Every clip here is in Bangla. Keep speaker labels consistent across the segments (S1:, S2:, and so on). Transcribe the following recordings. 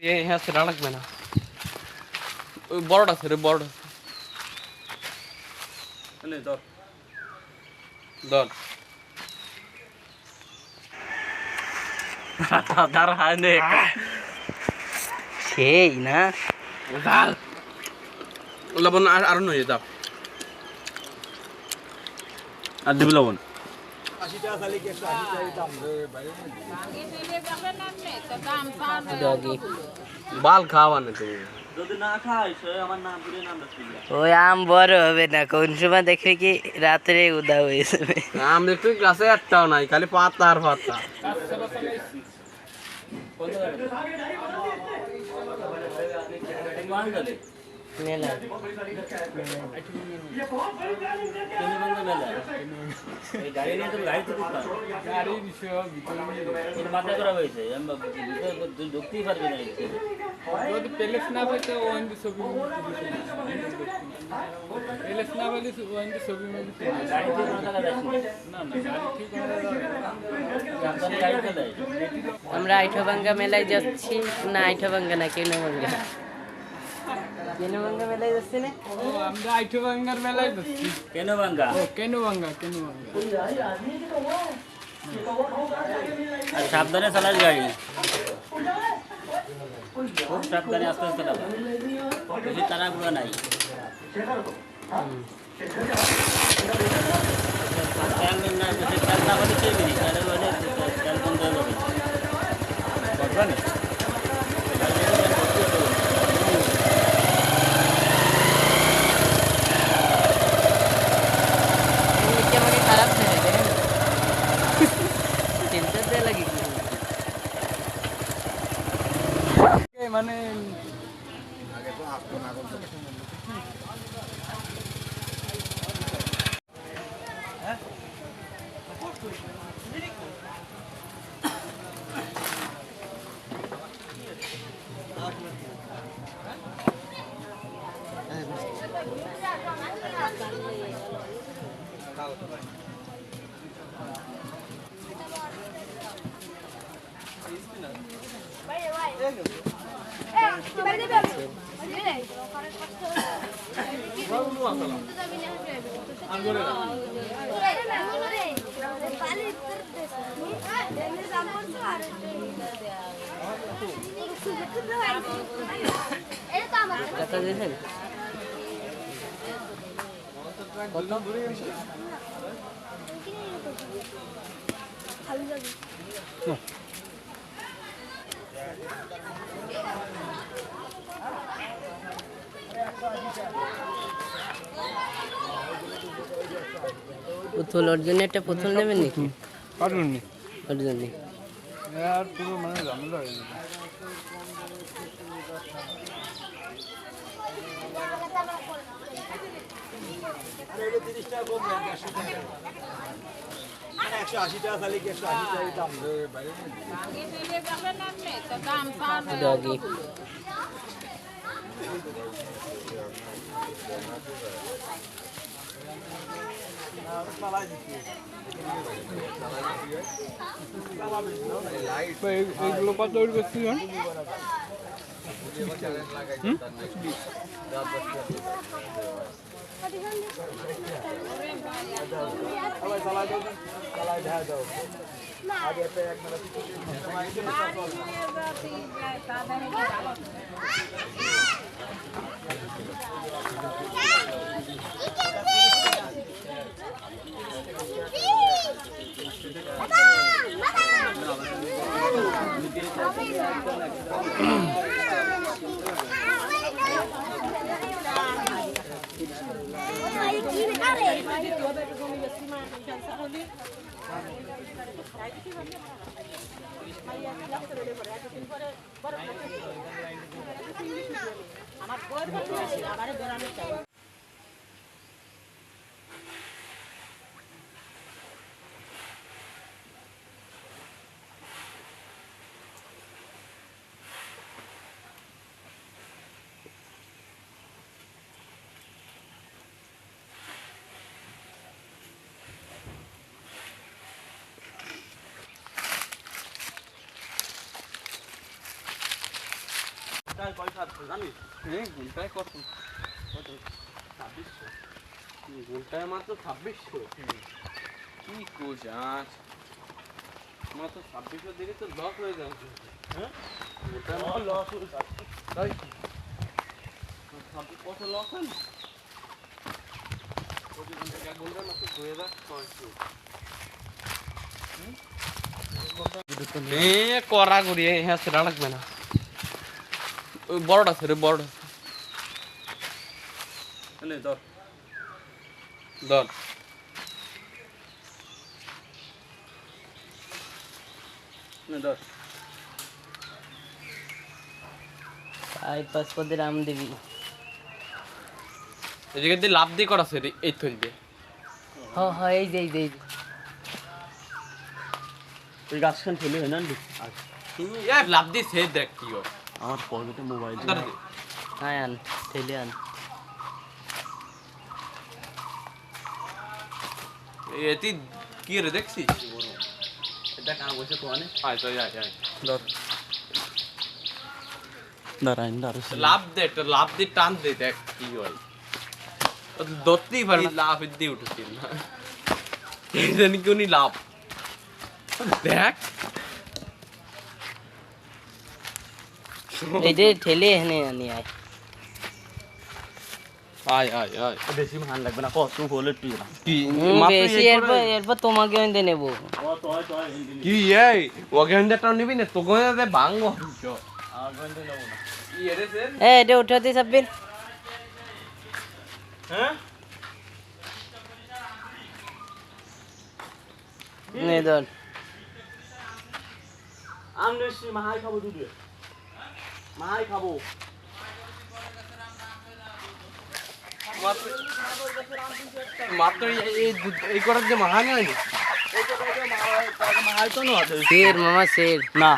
S1: হ্যাঁ সেটা লাগবে না, ওই বড়টা আছে রে, বড়টা ধর ধর
S2: সেই না
S1: লবণ আর নয় দাও, আর দিবি লবণ। বাল খাওয়া না তুমি,
S2: ওই আম বড় হবে না, কোন সময় দেখবে কি রাত্রে উদা হয়ে যাবে।
S1: আম দেখতে গাছে একটাও নাই, খালি পাতা আর পাতা।
S2: মেলা
S3: ঢুকতেই পারবে না, যদি প্যালেস না পাইতে ওয়াইন্দি ছবি প্যালেস না পাইলে ওয়াইন্দি ছবি না না গাড়ি ঠিক
S2: আমরা আইঠবাঙ্গা মেলায় যাচ্ছি না, আইঠবাঙ্গা না কেনুবাঙ্গা, কেনুবাঙ্গা মেলায় যাচ্ছি না,
S3: ও আমরা আইঠবাঙ্গার মেলায় যাচ্ছি।
S2: কেনুবাঙ্গা
S3: ও কেনুবাঙ্গা
S2: আর সাবধানে চালাস গাড়ি, খুব সাবধানে আস্তে আস্তে চালাও, বেশি তাড়াহুড়ো নাই। তেল না বেশি তেল না হলে চলবে না, তেল হলে তেল বন্ধ হয়ে যাবে। আমাকে খারাপ ছেড়ে দেয়, চিন্তা দেয় লাগে
S3: মানে
S2: কথা দিয়েছেন কত পুতুল ওর জন্য একটা পুতুল নেবেন নাকি?
S3: কাটুন
S2: ওর জন্য
S3: আর পুরো মানে ঝামেলা হয়ে গেছে।
S2: ডগি
S3: এইগুলো কত করছি আমার
S1: ঘন্টায় পয়সা আছে জানিস? ঘন্টায় কত? 2600। ঘন্টায় মাত্র 2600। কি কোজাস? মাত্র 2600 দিলে তো লস হয়ে যাবে। হ্যাঁ? লস হয়ে যাচ্ছে। তাই? কত লস হয় না? প্রতি ঘন্টায় 1 ঘন্টার মাত্র 2600। করা করি হ্যাঁ সেটা লাগবে না। ওই বড়টা ছেড়ে বড়টা ধর ধর ধর
S2: আই পাস পদের আম দিবি
S1: এদিকে দিয়ে লাভ দিয়ে করা ছেড়ে এই থই দিয়ে
S2: হ্যাঁ এই যে
S3: ওই গাছখান ফেলে হয় না
S1: লাভ দিয়ে ছেড়ে দেখ কি হয়
S3: আমার পকেটে মোবাইল
S2: হ্যাঁ আন ঠেলে আন
S1: এটি কি রে দেখছিস
S3: এটা কাম বসে তো অনেক
S1: আয় তো আয় আয় ধর
S3: দাঁড়াইন
S1: লাভ দে একটা লাভ দিয়ে টান দে দেখ কি হয় ধরতেই পারে না লাভ দিয়ে উঠেছিল না এই জানি কোনি লাভ দেখ
S2: এইটা ঠেলে এখানে আনি আয়
S1: আয় আয় আয়
S3: বেশি মান লাগবে না কত হলে তুই
S1: কি
S2: বেশি এরপর তোমাকে এনে নেবো
S1: কি এই ওখানটা নিবি না তোকে ভাঙবো
S2: এটা উঠাতে সাব্বির
S3: হ্যাঁ
S2: নে ধর
S3: আমি মাহাই খাবো দুধে মাহাই খাবো
S1: মাত্র এই করার যে মাহানি হয়নি
S3: মাহাই তো না
S2: শের মামা শের
S3: না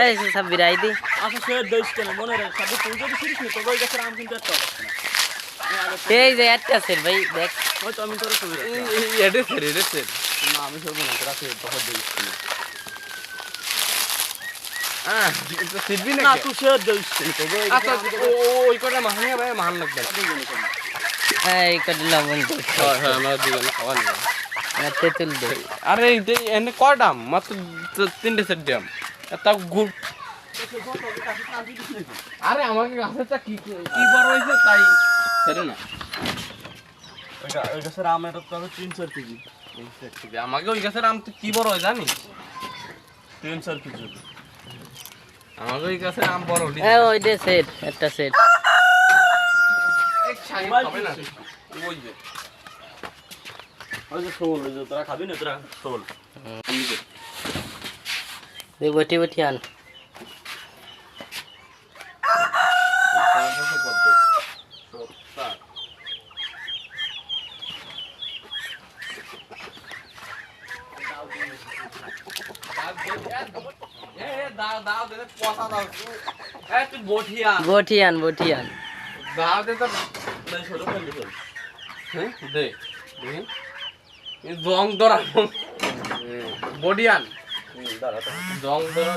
S2: এই সাব্বির আই দি
S3: আচ্ছা সে দেশ কেন মনে রাখ সব তুই যদি শিরিস না তো ওই গাছের আম কিনতে একটা
S2: এই যে একটা শের ভাই দেখ
S3: হয়তো আমি তোর ছবি
S1: এডে সের এডে সের
S3: না আমি ছবি না তোরা সে তখন দেশ
S1: হ্যাঁ এটা সিটবি
S3: না
S1: না
S3: তুই সে দেশ তো
S1: আচ্ছা ওই কটা মাহানি ভাই মাহান লাগবে না
S2: এই কত লবণ দে
S1: হ্যাঁ হ্যাঁ আমরা দুজনে খাওয়া নিব
S2: না তেতুল দে
S1: আরে এনে কয় দাম মাত্র 3টে সেট দাম তা গুড় আরে আমাকে গাছেরটা কি কি বড় হয়েছে তাই সেটা না
S3: ওই গাছের আম এটা তো 300 কেজি
S1: আমাকে ওই গাছের আম তো কি বড় হয় জানিস
S3: 300 কেজি
S1: আমাকে ওই গাছের আম বড় হলি
S2: এই ওই দে শের একটা শের
S1: এক ছাই হবে না ওই যে
S3: ওই যে শোল ওই যে তোরা খাবি না তোরা শোল
S2: দে বটি বটি আন বটি আন
S3: ছোট ফেলে ফেল
S1: জং ধরা বডিয়ান
S3: দাঁড়া
S1: জং ধরা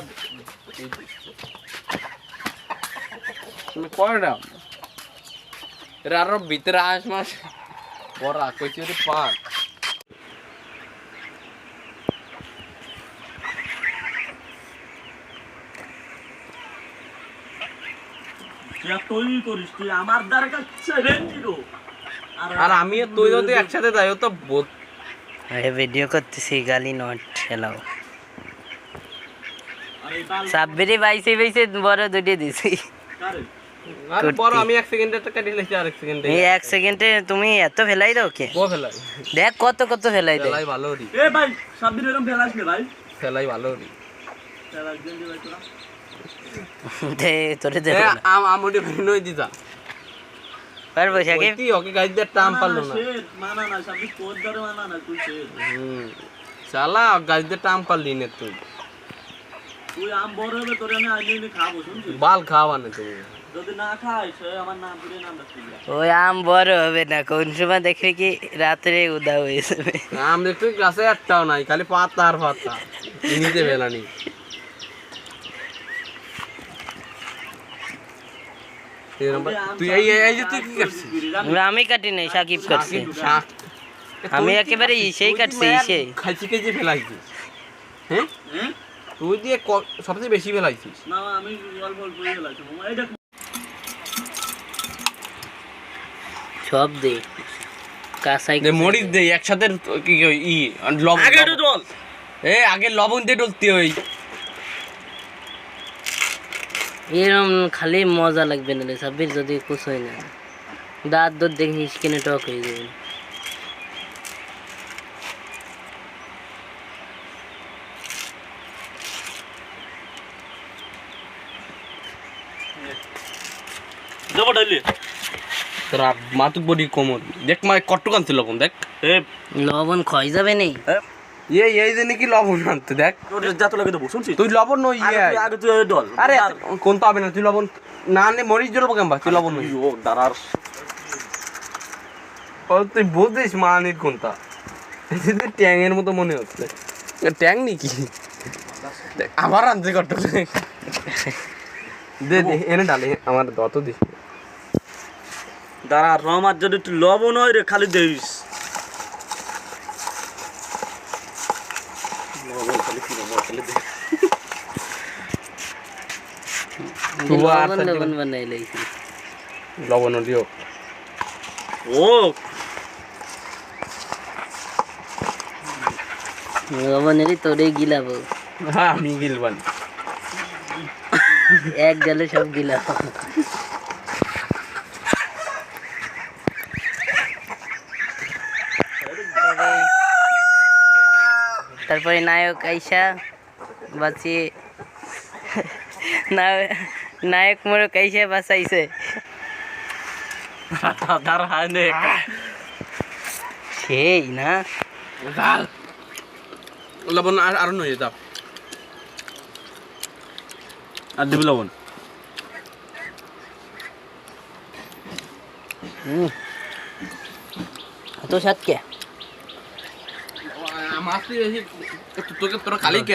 S1: তুমি কয়টা এর আরো ভিতরে আস মাস পড়া কইছি রে পাঁচ
S3: তুই করিস তুই আমার দ্বারা কাছে রেঞ্জিরো
S1: আর আমি তুই যদি একসাথে যাই তো বহুত
S2: আরে ভিডিও করতেছি গালি নট হেলাও সাব্বিরি বাইসে বড় দুটি দিছি
S1: আর বড় আমি 1 সেকেন্ডে তো কাটি লাইছি আর 1 সেকেন্ডে
S2: এই 1 সেকেন্ডে তুমি এত ফেলাই দাও কে
S1: বো ফেলাই
S2: দেখ কত ফেলাই দে
S1: ফেলাই ভালো রি
S3: এ ভাই সাবদিন এরকম ফেলাস নে ভাই
S1: ফেলাই ভালো রি
S3: ফেলাস দেন ভাই তোরা
S2: দে তোরে দে
S1: আমুডি নই দিতা
S2: পারবো সাকে
S1: কি ওকে গাইড দে টাম পারলো না
S3: মানা না সাবদি কোদ ধরে মানা না তুই সে
S1: শালা গাইড দে টাম পারলি না তুই
S3: তুই আম বড় হবে তোরে আমি আইলে খাবো শুনছিস
S1: বাল খাওয়া না তুই
S3: যদি না খাইস আমার নাম ধরে নাম রাখবি
S2: ওই আম বড় হবে না কোন সময় দেখবে কি রাত্রে উদা হয়ে যাবে
S1: আম দেখতে গাছে একটাও নাই খালি পাতা আর পাতা নিতে বেলানি তুই এই যে তুই কি করছিস?
S2: আমি কাটি নাই, সাকিব কাটছে।
S1: শাক।
S2: আমি একেবারে ইসেই কাটছি, ইসে।
S1: খাইছি কেজি ফেলাইছিস, হ্যাঁ? তুই দিয়ে সবচেয়ে বেশি ফেলাইছিস।
S4: না আমি অল্প অল্প ফেলাইছি মামা। এই দেখ
S2: সব দে কাঁচাই
S1: মরিচ দে একসাথে, কি লবণ
S4: আগে একটু জল।
S1: আগে লবণ দিয়ে ডলতে ওই
S2: এরম খালি মজা লাগবে না রে সাব্বির, যদি কুছ হয় না দাঁত দোত দেখি স্কিনে টক হয়ে যাবে।
S4: দেবো ঢালি।
S1: তোরা মাতুক বডি কোমর দেখ, মা কট্টুক আনছে লবণ দেখ।
S2: লবণ ক্ষয় যাবে নেই।
S1: এই যে নাকি লবণ আনতে দেখ।
S4: যাতে লাগে দেবো শুনছিস?
S1: তুই লবণ নই
S4: আগে তুই ডল।
S1: আরে কোন তো হবে না, তুই লবণ না আনলে মরিচ জ্বলবো কেমবা, তুই লবণ নই।
S4: ও দাঁড়ার
S1: তুই বুঝিস মানির কোনটা, ট্যাংয়ের মতো মনে হচ্ছে। ট্যাং নাকি আবার আনছে কট্টুক। দে দে এনে ডালে আমার দত দিস।
S4: দাঁড়ার রহমার যদি একটু লবণ হয় রে খালি দেইস।
S2: লবণ বানাই লাইছি।
S1: লবণ দিও।
S4: ও
S2: লবণেরই তোরে গিলাবো,
S1: হ্যাঁ আমি গিলবান।
S2: এক গেলে সব গিলাবো। তারপরে নায়ক আইসা বাঁচিয়ে, নায়ক মোরক আইসা বাঁচাইছে। সেই না
S1: লবণ আর নই দাও।
S4: আর দিবি লবণ।
S2: তো সাত কে
S1: মাছ তোকে তোরা খালি কে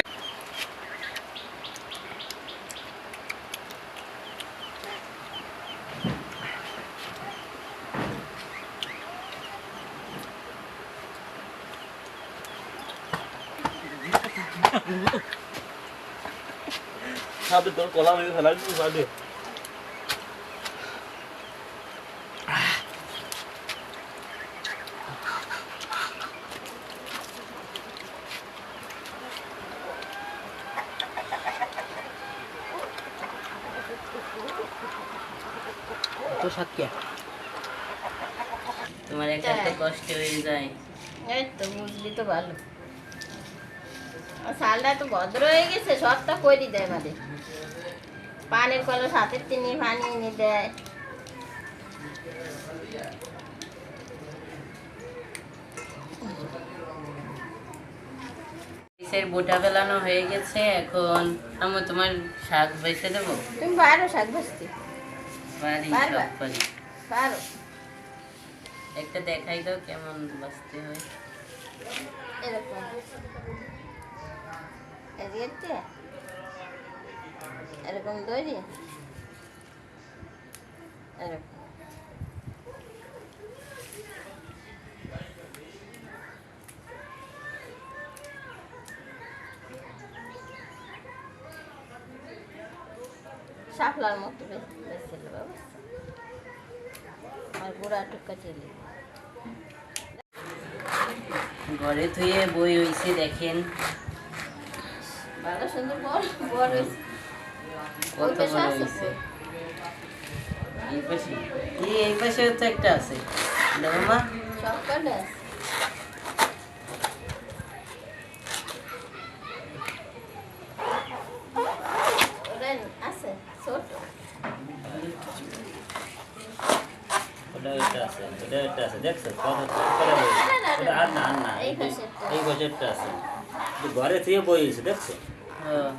S4: সাথে তোর কলা মেরে ফেলাইছিস সাথে।
S2: তো সাত কে তোমার একটা তো কষ্ট হয়ে যায়।
S5: এই তো বুঝলি তো ভালো। আর শালটা তো ভদ্র হয়ে গেছে, সবটা করি দেয় আমাদের। পানের কলস হাতের চিনি পানি এনে দেয়।
S2: বোটা ফেলানো হয়ে গেছে, এখন আমি তোমার শাক বেছে দেবো।
S5: তুমি পারো শাক ভাজতে?
S2: পারি,
S5: পারবা?
S2: সব পারি।
S5: পারো।
S2: একটা দেখাই দাও কেমন বাঁচতে হয়।
S5: এরকম এদিকে এরকম তৈরি, এরকম শাপলার মতো বেশি বাবা। আর গুঁড়া টুকা চিলি
S2: ঘরে ধুয়ে বই হইছে দেখেন
S5: ভালো সুন্দর বড় বড় হয়েছে।
S2: কত বড় হইছে। এই পাশে এই পাশেও তো একটা আছে, দেখো মা।
S5: সব কাটে ওটা আছে ছোট।
S4: ওটা আছে, এটা আছে দেখছো কত ওটা আর না
S5: এই পাশেরটা।
S4: এই বজেটটা আছে। ঘরে থেকে বইছে দেখছো।
S2: হ্যাঁ